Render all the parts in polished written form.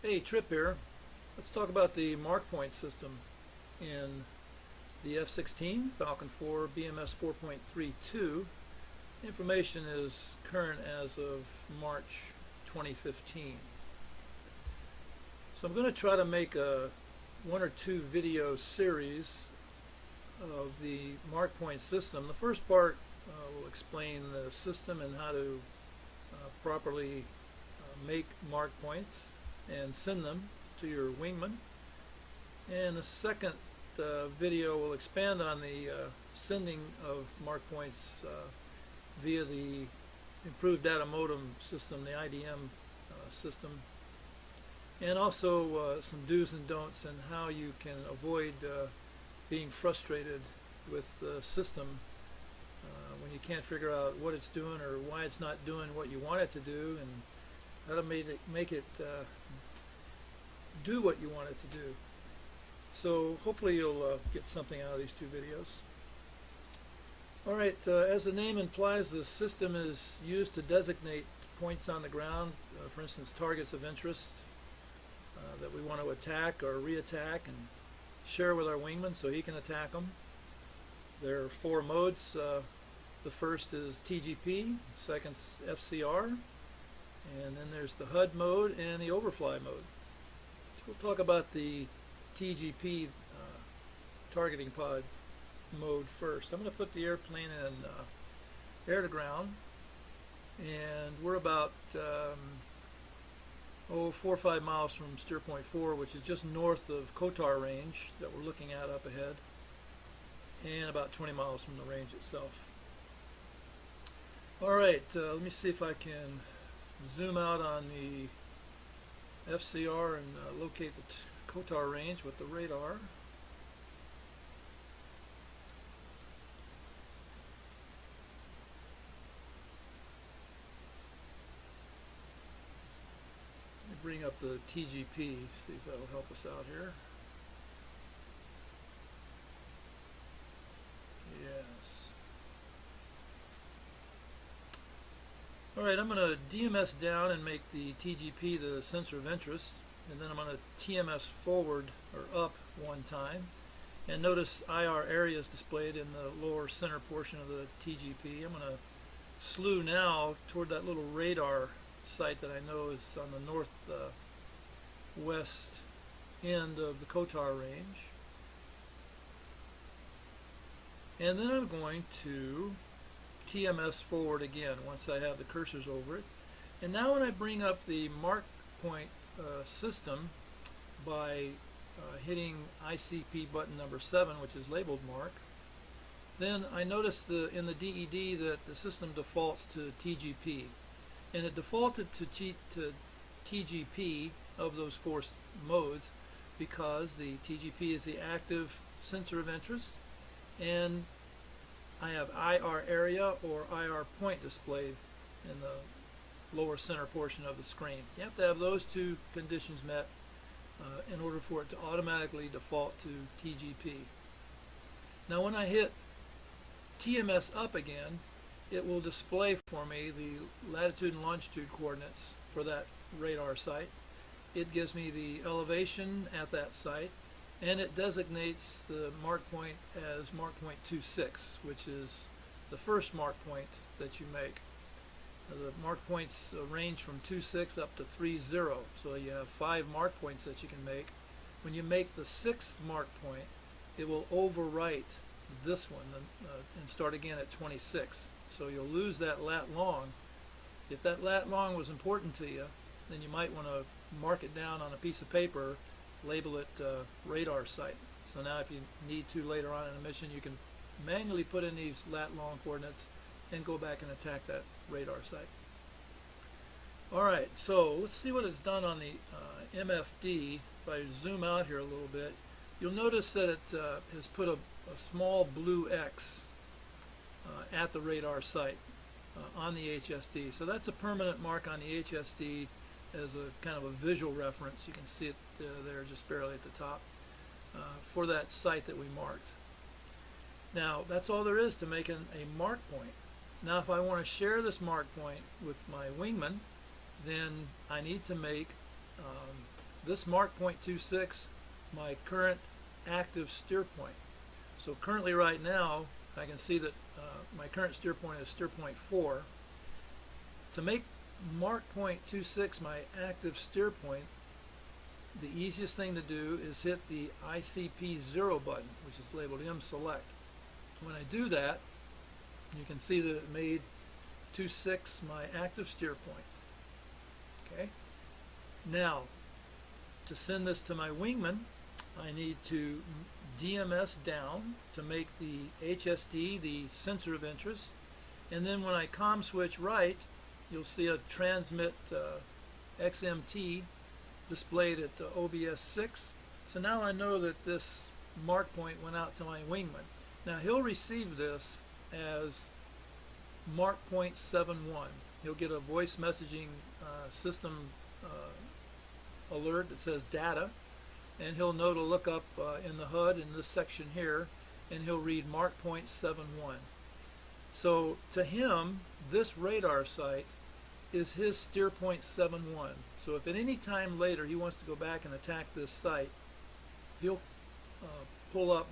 Hey, Trip here. Let's talk about the mark point system in the F-16 Falcon 4 BMS 4.32. Information is current as of March 2015. So I'm going to try to make a one or two video series of the mark point system. The first part will explain the system and how to properly make mark points and send them to your wingman. And the second video will expand on the sending of mark points via the improved data modem system, the IDM system, and also some do's and don'ts and how you can avoid being frustrated with the system when you can't figure out what it's doing or why it's not doing what you want it to do, and how to make it do what you want it to do. So hopefully you'll get something out of these two videos. Alright, as the name implies, the system is used to designate points on the ground, for instance targets of interest that we want to attack or re-attack and share with our wingman so he can attack them. There are four modes. The first is TGP, the second's FCR, and then there's the HUD mode and the Overfly mode. So we'll talk about the TGP targeting pod mode first. I'm going to put the airplane in air to ground, and we're about 4 or 5 miles from steer point 4, which is just north of Kotar range that we're looking at up ahead, and about 20 miles from the range itself. Alright, let me see if I can zoom out on the FCR and locate the Kotar range with the radar. Bring up the TGP, see if that'll help us out here. Yes. Alright, I'm going to DMS down and make the TGP the sensor of interest, and then I'm going to TMS forward or up one time. And notice IR area is displayed in the lower center portion of the TGP. I'm going to slew now toward that little radar site that I know is on the northwest end of the Kotar range. And then I'm going to TMS forward again once I have the cursors over it. And now when I bring up the mark point system by hitting ICP button number 7, which is labeled mark, then I notice in the DED that the system defaults to TGP. And it defaulted to TGP of those four modes because the TGP is the active sensor of interest, and I have IR area or IR point displayed in the lower center portion of the screen. You have to have those two conditions met in order for it to automatically default to TGP. Now when I hit TMS up again, it will display for me the latitude and longitude coordinates for that radar site. It gives me the elevation at that site, and it designates the mark point as mark point 26, which is the first mark point that you make. The mark points range from 26 up to 30, so you have 5 mark points that you can make. When you make the 6th mark point, it will overwrite this one and start again at 26. So you'll lose that lat long. If that lat long was important to you, then you might want to mark it down on a piece of paper, label it radar site. So now if you need to later on in a mission, you can manually put in these lat long coordinates and go back and attack that radar site. Alright, so let's see what it's done on the MFD. If I zoom out here a little bit, you'll notice that it has put a small blue X at the radar site on the HSD. So that's a permanent mark on the HSD as a kind of a visual reference. You can see it there just barely at the top for that site that we marked. Now that's all there is to making a mark point. Now if I want to share this mark point with my wingman, then I need to make this mark point 26 my current active steer point. So currently right now I can see that my current steer point is steer point 4. To make mark point 26 my active steer point, the easiest thing to do is hit the ICP 0 button, which is labeled M select. When I do that, you can see that it made 26 my active steer point. Okay. Now, to send this to my wingman, I need to DMS down to make the HSD the sensor of interest, and then when I COM switch right, you'll see a transmit XMT displayed at OBS 6. So now I know that this mark point went out to my wingman. Now he'll receive this as mark point 71. He'll get a voice messaging system alert that says data, and he'll know to look up in the HUD in this section here, and he'll read mark point 71. So to him, this radar site is his steer point 71. So if at any time later he wants to go back and attack this site, he'll pull up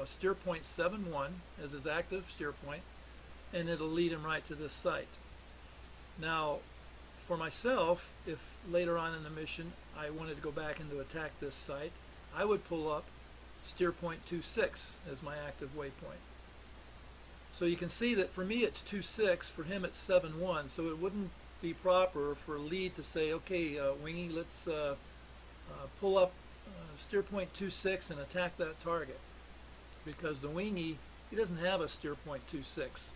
steer point 71 as his active steer point, and it'll lead him right to this site. Now, for myself, if later on in the mission I wanted to go back and to attack this site, I would pull up steer point 26 as my active waypoint. So you can see that for me it's 26, for him it's 71, so it wouldn't be proper for lead to say, okay, Wingy, let's pull up steer point 26 and attack that target, because the Wingy, he doesn't have a steer point 26.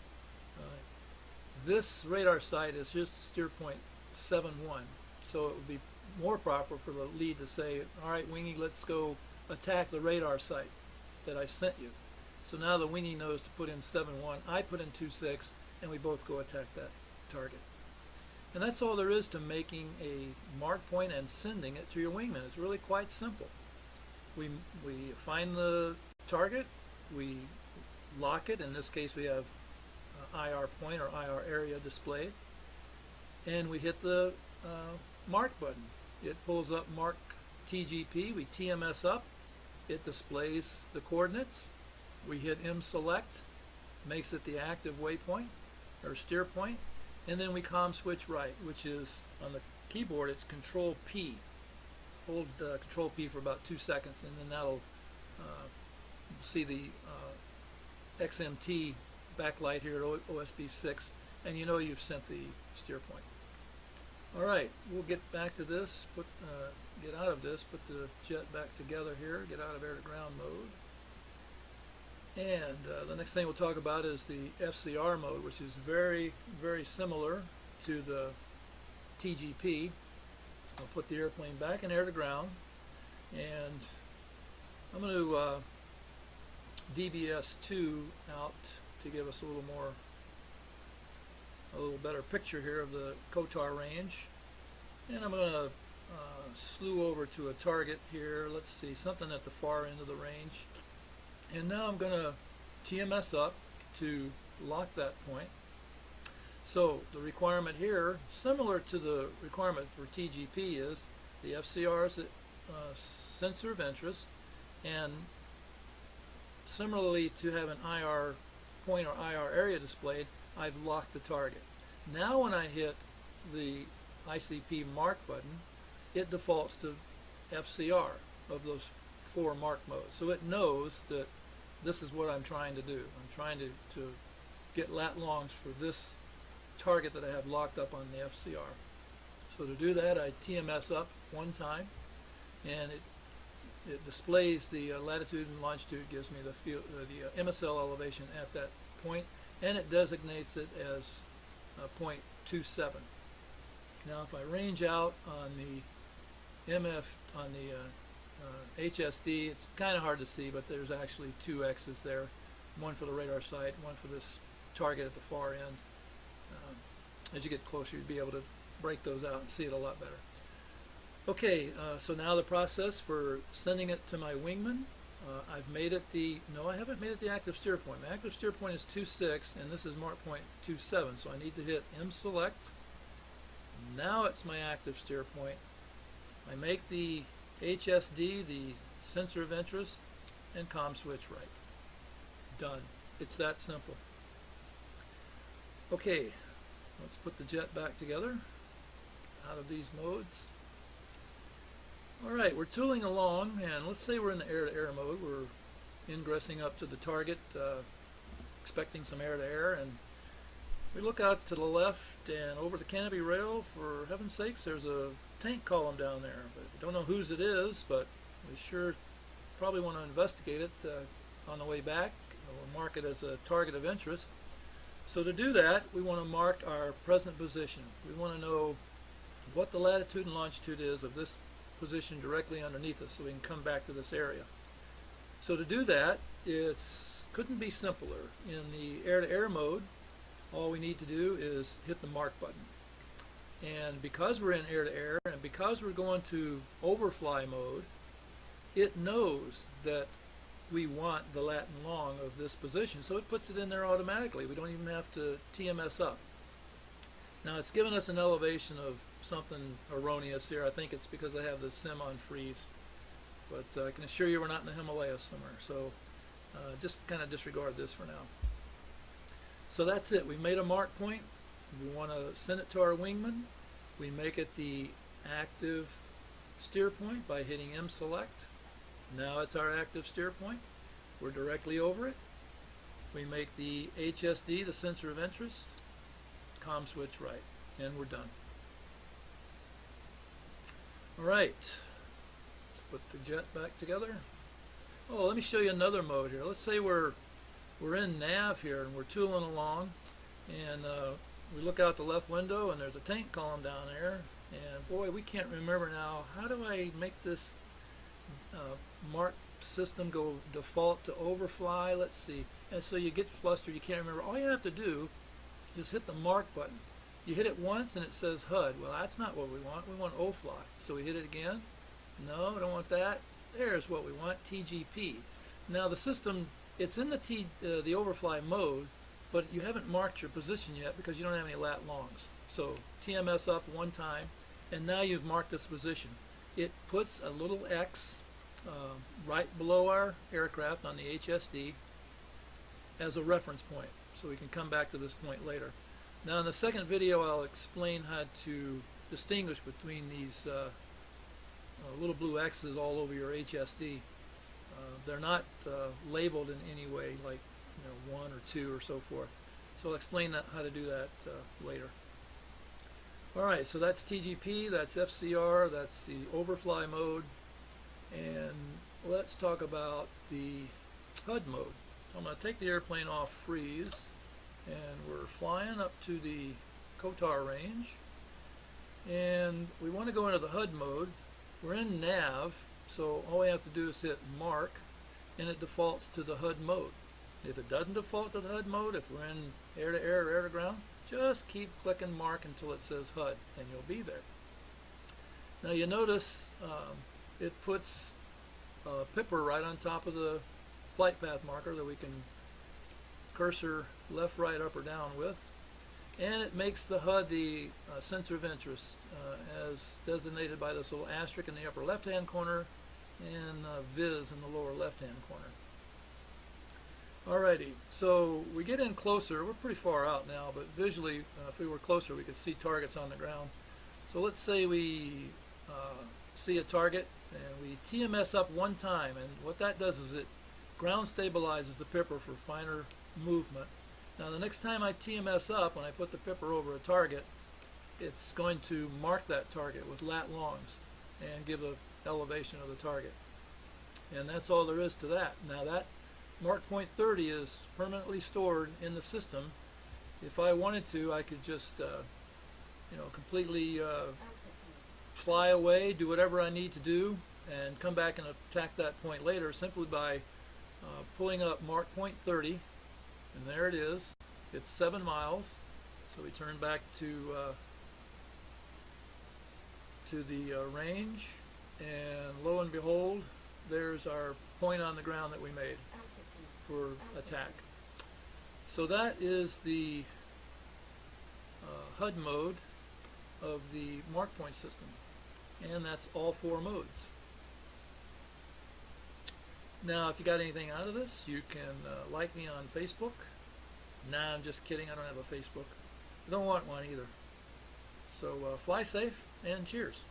This radar site is just steer point 71, so it would be more proper for the lead to say, all right, Wingy, let's go attack the radar site that I sent you. So now the Wingy knows to put in 71, I put in 26, and we both go attack that target. And that's all there is to making a mark point and sending it to your wingman. It's really quite simple. We find the target, we lock it. In this case we have IR point or IR area displayed, and we hit the mark button. It pulls up mark TGP, we TMS up, it displays the coordinates, we hit M select, makes it the active waypoint or steer point, and then we COM switch right, which is on the keyboard it's Control P. Hold Control P for about 2 seconds, and then that'll see the XMT backlight here at OSB 6, and you know you've sent the steer point. Alright, we'll get back to this, get out of this, put the jet back together here, get out of air to ground mode. And the next thing we'll talk about is the FCR mode, which is very, very similar to the TGP. I'll put the airplane back in air to ground, and I'm going to DBS2 out to give us a little better picture here of the Kotar range. And I'm going to slew over to a target here. Let's see, something at the far end of the range. And now I'm going to TMS up to lock that point. So the requirement here, similar to the requirement for TGP, is the FCR is a sensor of interest, and similarly to have an IR point or IR area displayed, I've locked the target. Now when I hit the ICP mark button, it defaults to FCR of those 4 mark modes. So it knows that this is what I'm trying to do. I'm trying to get lat longs for this target that I have locked up on the FCR. So to do that, I TMS up 1 time, and it displays the latitude and longitude, gives me the MSL elevation at that point, and it designates it as point 27. Now if I range out on the HSD, it's kind of hard to see, but there's actually 2 X's there, one for the radar site, one for this target at the far end. As you get closer, you'll be able to break those out and see it a lot better. Okay, so now the process for sending it to my wingman. I've made it no, I haven't made it the active steer point. My active steer point is 26, and this is mark point 27, so I need to hit M select. Now it's my active steer point. I make the HSD, the sensor of interest, and comm switch right. Done. It's that simple. Okay, let's put the jet back together out of these modes. Alright, we're tooling along, and let's say we're in the air-to-air mode. We're ingressing up to the target, expecting some air-to-air, and we look out to the left and over the canopy rail. For heaven's sakes, there's a tank column down there. But we don't know whose it is, but we sure probably want to investigate it on the way back. We'll mark it as a target of interest. So to do that, we want to mark our present position. We want to know what the latitude and longitude is of this position directly underneath us, so we can come back to this area. So to do that, couldn't be simpler. In the air-to-air mode, all we need to do is hit the mark button. And because we're in air-to-air, and because we're going to overfly mode, it knows that we want the lat and long of this position, so it puts it in there automatically. We don't even have to TMS up. Now it's given us an elevation of something erroneous here. I think it's because I have the sim on freeze, but I can assure you we're not in the Himalayas somewhere, so just kind of disregard this for now. So that's it. We made a mark point. We want to send it to our wingman. We make it the active steer point by hitting M select. Now it's our active steer point. We're directly over it. We make the HSD the sensor of interest, comm switch right, and we're done. Alright, let's put the jet back together. Oh, let me show you another mode here. Let's say we're in nav here and we're tooling along, and we look out the left window and there's a tank column down there, and boy, we can't remember now, how do I make this mark system go default to overfly? Let's see. And so you get flustered, you can't remember. All you have to do is hit the mark button. You hit it once and it says HUD. Well, that's not what we want. We want OFly. So we hit it again. No, we don't want that. There's what we want, TGP. Now the system, it's in the overfly mode, but you haven't marked your position yet because you don't have any lat longs. So TMS up one time, and now you've marked this position. It puts a little X right below our aircraft on the HSD as a reference point, so we can come back to this point later. Now in the second video I'll explain how to distinguish between these little blue X's all over your HSD. They're not labeled in any way, like 1 or 2 or so forth. So I'll explain how to do that later. Alright, so that's TGP, that's FCR, that's the overfly mode, and let's talk about the HUD mode. So I'm going to take the airplane off freeze, and we're flying up to the Kotar range, and we want to go into the HUD mode. We're in nav, so all we have to do is hit mark, and it defaults to the HUD mode. If it doesn't default to the HUD mode, if we're in air-to-air or air-to-ground, just keep clicking mark until it says HUD, and you'll be there. Now you notice it puts a pipper right on top of the flight path marker that we can cursor left, right, up, or down with, and it makes the HUD the sensor of interest as designated by this little asterisk in the upper left-hand corner and Viz in the lower left-hand corner. Alrighty, so we get in closer. We're pretty far out now, but visually, if we were closer, we could see targets on the ground. So let's say we see a target and we TMS up one time, and what that does is it ground stabilizes the pipper for finer movement. Now the next time I TMS up, when I put the pipper over a target, it's going to mark that target with lat longs and give an elevation of the target. And that's all there is to that. Now that mark point 30 is permanently stored in the system. If I wanted to, I could just completely fly away, do whatever I need to do, and come back and attack that point later simply by pulling up mark point 30, and there it is. It's 7 miles. So we turn back to the range, and lo and behold, there's our point on the ground that we made for attack. So that is the HUD mode of the mark point system, and that's all 4 modes. Now, if you got anything out of this, you can like me on Facebook. Nah, I'm just kidding. I don't have a Facebook. I don't want one either. So fly safe and cheers.